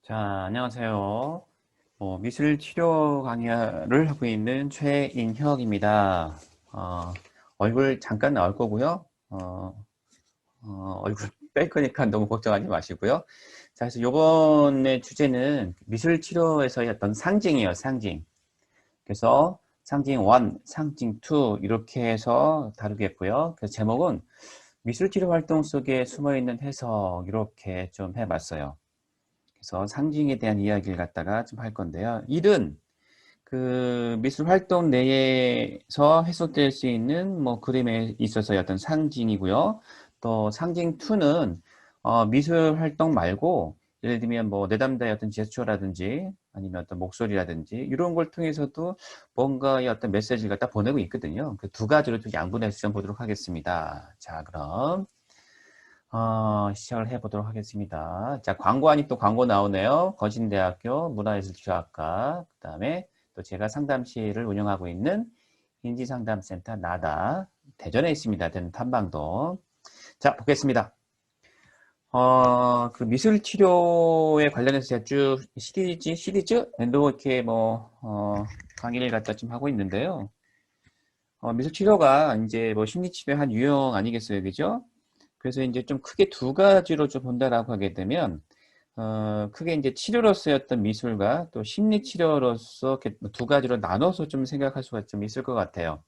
자, 안녕하세요. 미술 치료 강의를 하고 있는 최인혁입니다. 어, 얼굴 잠깐 나올 거고요. 얼굴 뺄 거니까 너무 걱정하지 마시고요. 자, 그래서 요번에 주제는 미술 치료에서의 어떤 상징이에요, 상징. 그래서 상징 1, 상징 2 이렇게 해서 다루겠고요. 그래서 제목은 미술 치료 활동 속에 숨어 있는 해석 이렇게 좀 해봤어요. 그래서 상징에 대한 이야기를 갖다가 좀 할 건데요. 1은 그 미술 활동 내에서 해석될 수 있는 뭐 그림에 있어서의 어떤 상징이고요. 또 상징 2는 미술 활동 말고 예를 들면 뭐 내담자의 어떤 제스처라든지 아니면 어떤 목소리라든지 이런 걸 통해서도 뭔가의 어떤 메시지를 갖다 보내고 있거든요. 그 두 가지로 좀 양분해서 좀 보도록 하겠습니다. 자, 그럼 시작을 해보도록 하겠습니다. 자, 광고 아니 또 광고 나오네요. 거진대학교 문화예술치료학과, 그 다음에 또 제가 상담실을 운영하고 있는 인지상담센터 나다, 대전에 있습니다. 대전 탐방동. 자, 보겠습니다. 그 미술치료에 관련해서 제가 쭉 시리즈도 이렇게 강의를 갖다 좀 하고 있는데요. 미술치료가 이제 뭐 심리치료의 한 유형 아니겠어요, 그죠? 그래서 이제 좀 크게 두 가지로 좀 본다라고 하게 되면, 크게 이제 치료로서의 어떤 미술과 또 심리 치료로서 이렇게 두 가지로 나눠서 좀 생각할 수가 좀 있을 것 같아요.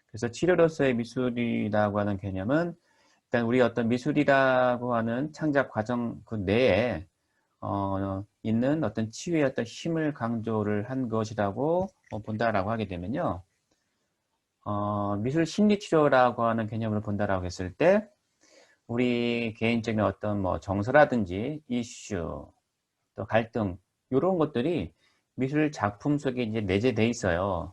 그래서 치료로서의 미술이라고 하는 개념은 일단 우리 어떤 미술이라고 하는 창작 과정 그 내에 있는 어떤 치유의 어떤 힘을 강조를 한 것이라고 본다라고 하게 되면요. 미술 심리 치료라고 하는 개념으로 본다라고 했을 때 우리 개인적인 어떤 뭐 정서라든지 이슈, 또 갈등, 이런 것들이 미술 작품 속에 이제 내재되어 있어요.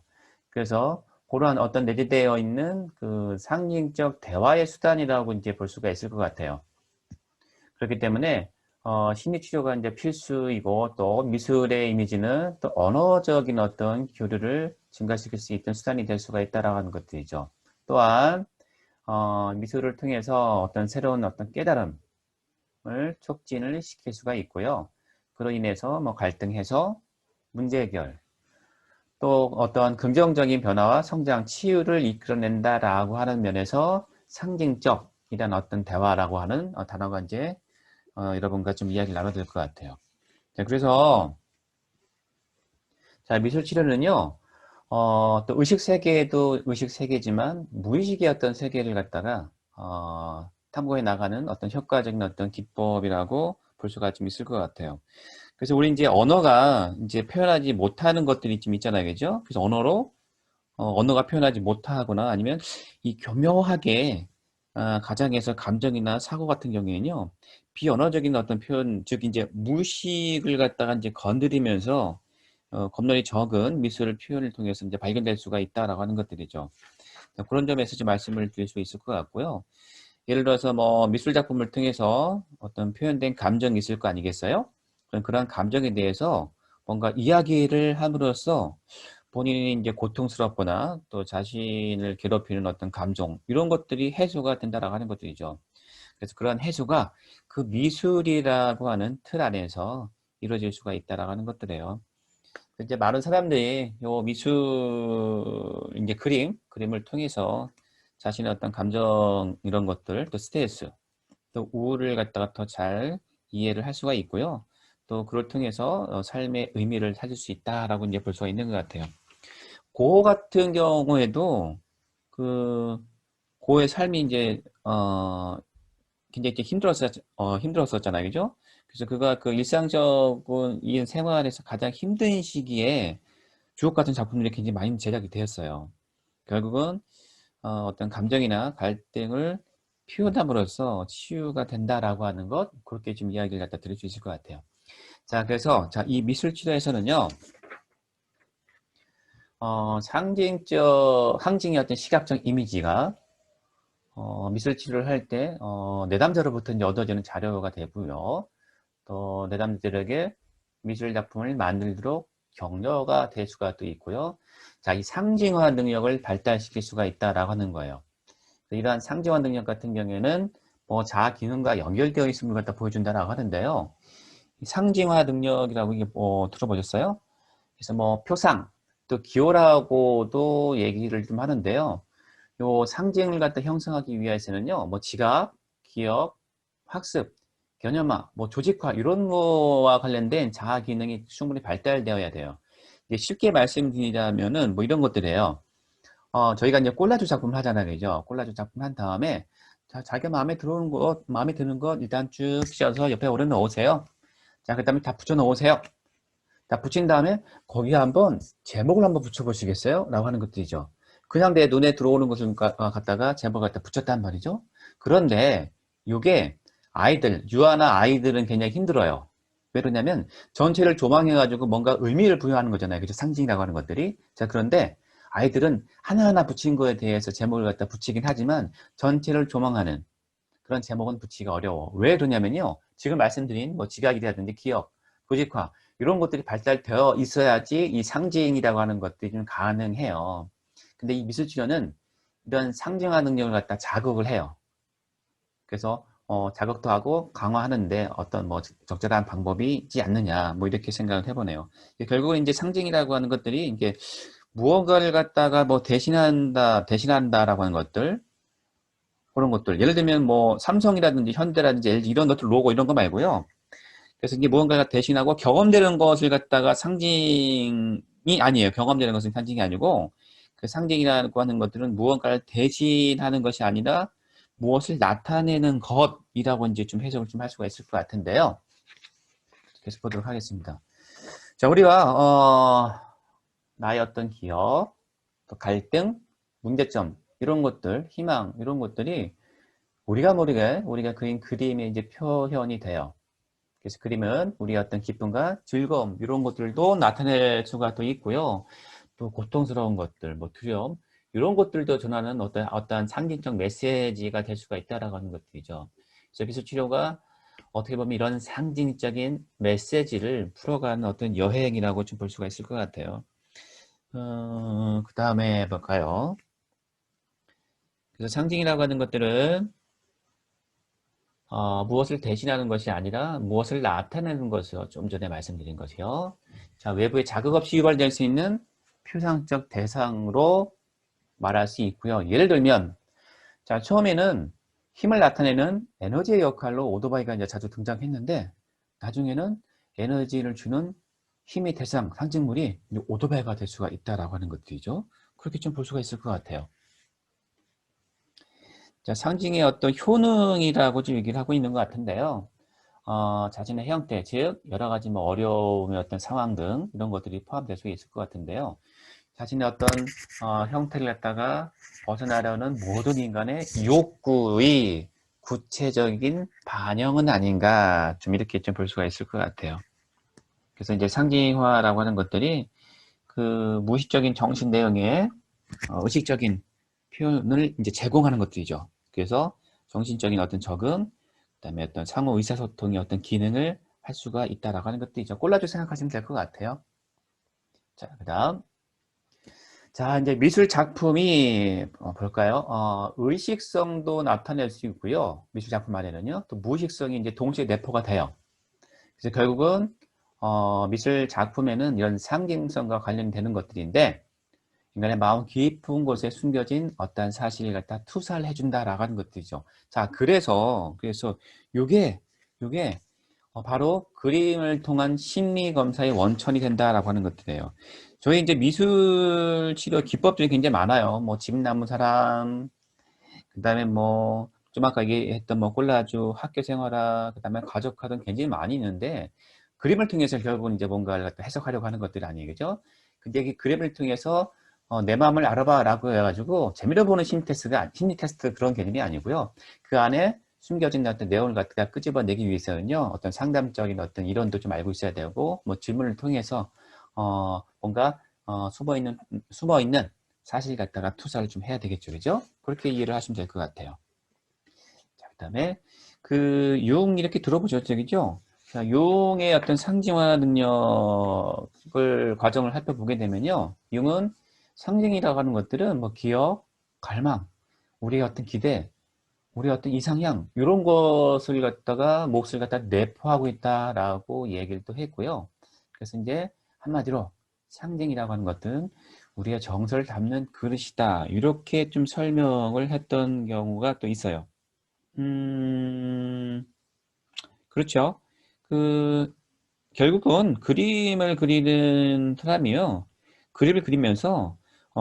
그래서 그러한 어떤 내재되어 있는 그 상징적 대화의 수단이라고 이제 볼 수가 있을 것 같아요. 그렇기 때문에 심리치료가 이제 필수이고 또 미술의 이미지는 또 언어적인 어떤 교류를 증가시킬 수 있던 수단이 될 수가 있다라고 하는 것들이죠. 또한 미술을 통해서 어떤 새로운 어떤 깨달음을 촉진을 시킬 수가 있고요. 그로 인해서 뭐 갈등 해소, 문제 해결, 또 어떤 긍정적인 변화와 성장, 치유를 이끌어낸다라고 하는 면에서 상징적이란 어떤 대화라고 하는 단어가 이제 여러분과 좀 이야기를 나눠야 될 것 같아요. 자, 그래서 자, 미술 치료는요. 또 의식 세계도 의식 세계지만 무의식의 어떤 세계를 갖다가 탐구해 나가는 어떤 효과적인 어떤 기법이라고 볼 수가 좀 있을 것 같아요. 그래서 우리 이제 언어가 이제 표현하지 못하는 것들이 좀 있잖아요, 그죠? 그래서 언어가 표현하지 못하거나 아니면 이 교묘하게 가정에서 감정이나 사고 같은 경우에는요, 비언어적인 어떤 표현, 즉 이제 무의식을 갖다가 이제 건드리면서 겁나게 적은 미술 표현을 통해서 이제 발견될 수가 있다라고 하는 것들이죠. 그런 점에서 좀 말씀을 드릴 수 있을 것 같고요. 예를 들어서 뭐 미술 작품을 통해서 어떤 표현된 감정이 있을 거 아니겠어요? 그런 감정에 대해서 뭔가 이야기를 함으로써 본인이 이제 고통스럽거나 또 자신을 괴롭히는 어떤 감정 이런 것들이 해소가 된다라고 하는 것들이죠. 그래서 그러한 해소가 그 미술이라고 하는 틀 안에서 이루어질 수가 있다라고 하는 것들이에요. 이제 많은 사람들이 요 미술 이제 그림을 통해서 자신의 어떤 감정 이런 것들 또 스트레스 또 우울을 갖다가 더 잘 이해를 할 수가 있고요. 또 그걸 통해서 삶의 의미를 찾을 수 있다라고 이제 볼 수가 있는 것 같아요. 고 같은 경우에도 그 고의 삶이 이제 굉장히 힘들었었잖아요, 그죠? 그래서 그가 그 일상적인 생활에서 가장 힘든 시기에 주옥 같은 작품들이 굉장히 많이 제작이 되었어요. 결국은 어떤 감정이나 갈등을 표현함으로써 치유가 된다라고 하는 것, 그렇게 좀 이야기를 갖다 드릴 수 있을 것 같아요. 자, 그래서 자, 이 미술 치료에서는요, 상징의 어떤 시각적 이미지가 미술 치료를 할 때 내담자로부터 이제 얻어지는 자료가 되고요. 또 내담자들에게 미술 작품을 만들도록 격려가 될 수가 또 있고요. 자, 이 상징화 능력을 발달시킬 수가 있다라고 하는 거예요. 이러한 상징화 능력 같은 경우에는 뭐 자아 기능과 연결되어 있음을 갖다 보여준다라고 하는데요. 상징화 능력이라고 이게 뭐 들어보셨어요? 그래서 뭐 표상, 또 기호라고도 얘기를 좀 하는데요. 요 상징을 갖다 형성하기 위해서는요, 뭐 지각, 기억, 학습, 개념화, 뭐 조직화 이런 거와 관련된 자아 기능이 충분히 발달되어야 돼요. 이게 쉽게 말씀드리자면은 뭐 이런 것들이에요. 저희가 이제 콜라주 작품을 하잖아요, 그죠? 콜라주 작품 한 다음에 자기가 마음에 들어오는 것, 마음에 드는 것 일단 쭉 씌워서 옆에 오려 놓으세요. 자, 그다음에 다 붙여 놓으세요. 다 붙인 다음에 거기에 한번 제목을 한번 붙여보시겠어요? 라고 하는 것들이죠. 그냥 내 눈에 들어오는 것을 갖다가 제목을 갖다 붙였단 말이죠. 그런데 이게 아이들, 유아나 아이들은 굉장히 힘들어요. 왜 그러냐면 전체를 조망해가지고 뭔가 의미를 부여하는 거잖아요. 그죠? 상징이라고 하는 것들이. 자, 그런데 아이들은 하나하나 붙인 거에 대해서 제목을 갖다 붙이긴 하지만 전체를 조망하는 그런 제목은 붙이기가 어려워. 왜 그러냐면요. 지금 말씀드린 뭐 지각이라든지 기억, 조직화 이런 것들이 발달되어 있어야지 이 상징이라고 하는 것들이 좀 가능해요. 근데 이 미술치료는 이런 상징화 능력을 갖다 자극을 해요. 그래서 자극도 하고 강화하는데 어떤 뭐 적절한 방법이 있지 않느냐 뭐 이렇게 생각을 해보네요. 결국은 이제 상징이라고 하는 것들이 이게 무언가를 갖다가 뭐 대신한다라고 하는 것들 그런 것들. 예를 들면 뭐 삼성이라든지 현대라든지 LG 이런 것들 로고 이런 거 말고요. 그래서 이게 무언가가 대신하고 경험되는 것을 갖다가 상징이 아니에요. 경험되는 것은 상징이 아니고 그 상징이라고 하는 것들은 무언가를 대신하는 것이 아니라 무엇을 나타내는 것이라고 이제 좀 해석을 좀 할 수가 있을 것 같은데요. 계속 보도록 하겠습니다. 자, 우리가 나의 어떤 기억, 또 갈등, 문제점 이런 것들, 희망 이런 것들이 우리가 모르게 우리가 그린 그림에 이제 표현이 돼요. 그래서 그림은 우리의 어떤 기쁨과 즐거움 이런 것들도 나타낼 수가 또 있고요. 또 고통스러운 것들, 뭐 두려움 이런 것들도 전하는 어떤 상징적 메시지가 될 수가 있다라고 하는 것들이죠. 그래서 미술 치료가 어떻게 보면 이런 상징적인 메시지를 풀어가는 어떤 여행이라고 좀 볼 수가 있을 것 같아요. 그 다음에 볼까요? 그래서 상징이라고 하는 것들은 무엇을 대신하는 것이 아니라 무엇을 나타내는 것이요. 좀 전에 말씀드린 것이요. 자, 외부에 자극 없이 유발될 수 있는 표상적 대상으로 말할 수 있고요. 예를 들면, 자, 처음에는 힘을 나타내는 에너지의 역할로 오토바이가 이제 자주 등장했는데, 나중에는 에너지를 주는 힘의 대상, 상징물이 오토바이가 될 수가 있다라고 하는 것들이죠. 그렇게 좀 볼 수가 있을 것 같아요. 자, 상징의 어떤 효능이라고 좀 얘기를 하고 있는 것 같은데요. 자신의 형태, 즉 여러 가지 뭐 어려움의 어떤 상황 등 이런 것들이 포함될 수 있을 것 같은데요. 자신의 어떤 형태를 갖다가 벗어나려는 모든 인간의 욕구의 구체적인 반영은 아닌가 좀 이렇게 좀 볼 수가 있을 것 같아요. 그래서 이제 상징화라고 하는 것들이 그 무의식적인 정신 내용의 의식적인 표현을 이제 제공하는 것들이죠. 그래서 정신적인 어떤 적응, 그다음에 어떤 상호 의사소통의 어떤 기능을 할 수가 있다라고 하는 것들이죠. 콜라주 생각하시면 될 것 같아요. 자, 그다음. 자, 이제 미술 작품이 볼까요? 의식성도 나타낼 수 있고요. 미술 작품 안에는요. 또 무의식성이 이제 동시에 내포가 돼요. 그래서 결국은 미술 작품에는 이런 상징성과 관련되는 것들인데 인간의 마음 깊은 곳에 숨겨진 어떠한 사실을 갖다 투사를 해준다라고 하는 것들이죠. 자, 그래서 요게 바로 그림을 통한 심리 검사의 원천이 된다라고 하는 것들이에요. 저희 이제 미술 치료 기법들이 굉장히 많아요. 뭐 집나무 사람, 그다음에 뭐 좀 아까 얘기했던 뭐 콜라주, 학교 생활화, 그다음에 가족화 등 굉장히 많이 있는데 그림을 통해서 결국은 이제 뭔가를 갖다 해석하려고 하는 것들이 아니겠죠? 근데 이 그림을 통해서 내 마음을 알아봐라고 해가지고 재미로 보는 심리 테스트 그런 개념이 아니고요. 그 안에 숨겨진 어떤 내용을 갖다가 끄집어내기 위해서는요, 어떤 상담적인 어떤 이론도 좀 알고 있어야 되고, 뭐 질문을 통해서 뭔가 숨어 있는 사실 갖다가 투사를 좀 해야 되겠죠, 그죠? 그렇게 이해를 하시면 될 것 같아요. 자, 그다음에 그 용 이렇게 들어보셨죠, 그죠? 자, 용의 어떤 상징화 능력을 과정을 살펴보게 되면요, 용은 상징이라고 하는 것들은 뭐 기억, 갈망, 우리의 어떤 기대, 우리 어떤 이상향 이런 것을 갖다가 몫을 갖다 내포하고 있다라고 얘기를 또 했고요. 그래서 이제 한마디로 상징이라고 하는 것은 우리의 정서를 담는 그릇이다. 이렇게 좀 설명을 했던 경우가 또 있어요. 음, 그렇죠. 그 결국은 그림을 그리는 사람이요. 그림을 그리면서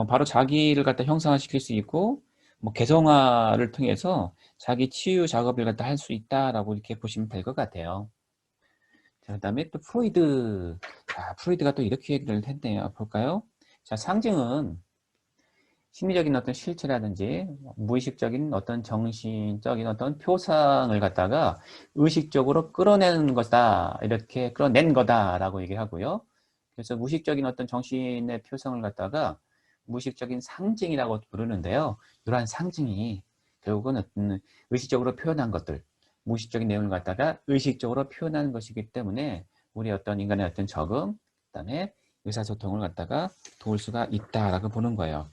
바로 자기를 갖다 형상화시킬 수 있고 뭐 개성화를 통해서 자기 치유 작업을 갖다 할 수 있다라고 이렇게 보시면 될 것 같아요. 자, 그다음에 또 프로이드. 자, 프로이드가 또 이렇게 얘기를 했네요. 볼까요? 자, 상징은 심리적인 어떤 실체라든지 무의식적인 어떤 정신적인 어떤 표상을 갖다가 의식적으로 끌어내는 것이다. 이렇게 끌어낸 거다라고 얘기하고요. 그래서 무의식적인 어떤 정신의 표상을 갖다가 무의식적인 상징이라고 부르는데요. 이러한 상징이 결국은 어떤 의식적으로 표현한 것들, 무의식적인 내용을 갖다가 의식적으로 표현하는 것이기 때문에 우리 어떤 인간의 어떤 적응, 그다음에 의사소통을 갖다가 도울 수가 있다라고 보는 거예요.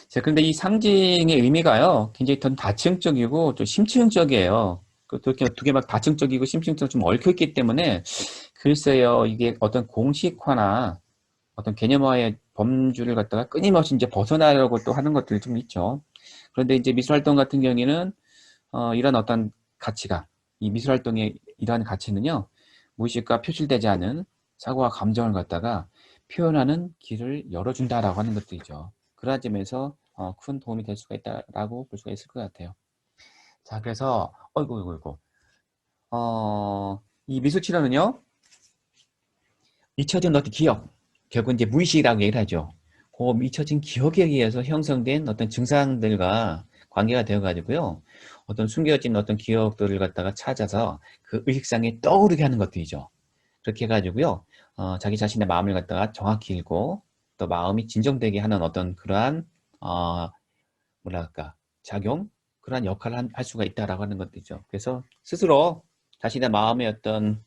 자, 근데 이 상징의 의미가요, 굉장히 더 다층적이고 좀 심층적이에요. 그렇게 두 개 막 다층적이고 심층적 좀 얽혀있기 때문에, 글쎄요, 이게 어떤 공식화나 어떤 개념화의 범주를 갖다가 끊임없이 이제 벗어나려고 또 하는 것들이 좀 있죠. 그런데 이제 미술활동 같은 경우에는, 이런 어떤 가치가, 이 미술활동의 이러한 가치는요, 무의식과 표출되지 않은 사고와 감정을 갖다가 표현하는 길을 열어준다라고 하는 것들이죠. 그러한 점에서 큰 도움이 될 수가 있다라고 볼 수가 있을 것 같아요. 자, 그래서 어이구, 이 미술 치료는요, 잊혀진 어떤 기억, 결국 이제 무의식이라고 얘기를 하죠. 그 잊혀진 기억에 의해서 형성된 어떤 증상들과 관계가 되어가지고요, 어떤 숨겨진 어떤 기억들을 갖다가 찾아서 그 의식상에 떠오르게 하는 것들이죠. 그렇게 해가지고요, 자기 자신의 마음을 갖다가 정확히 읽고 또 마음이 진정되게 하는 어떤 그러한 뭐랄까 작용, 그러한 역할을 할 수가 있다라고 하는 것들이죠. 그래서 스스로 자신의 마음의 어떤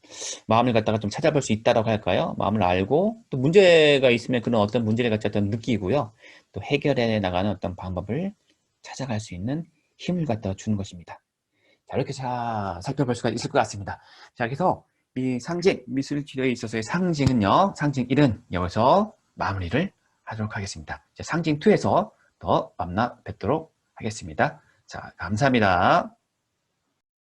마음을 갖다가 좀 찾아볼 수 있다라고 할까요? 마음을 알고 또 문제가 있으면 그런 어떤 문제를 갖다 좀 느끼고요, 또 해결해 나가는 어떤 방법을 찾아갈 수 있는 힘을 갖다 주는 것입니다. 자, 이렇게 살펴볼 수가 있을 것 같습니다. 자, 그래서 이 상징, 미술 치료에 있어서의 상징은요, 상징 1은 여기서 마무리를 하도록 하겠습니다. 자, 상징 2에서 더 만나 뵙도록 하겠습니다. 자, 감사합니다.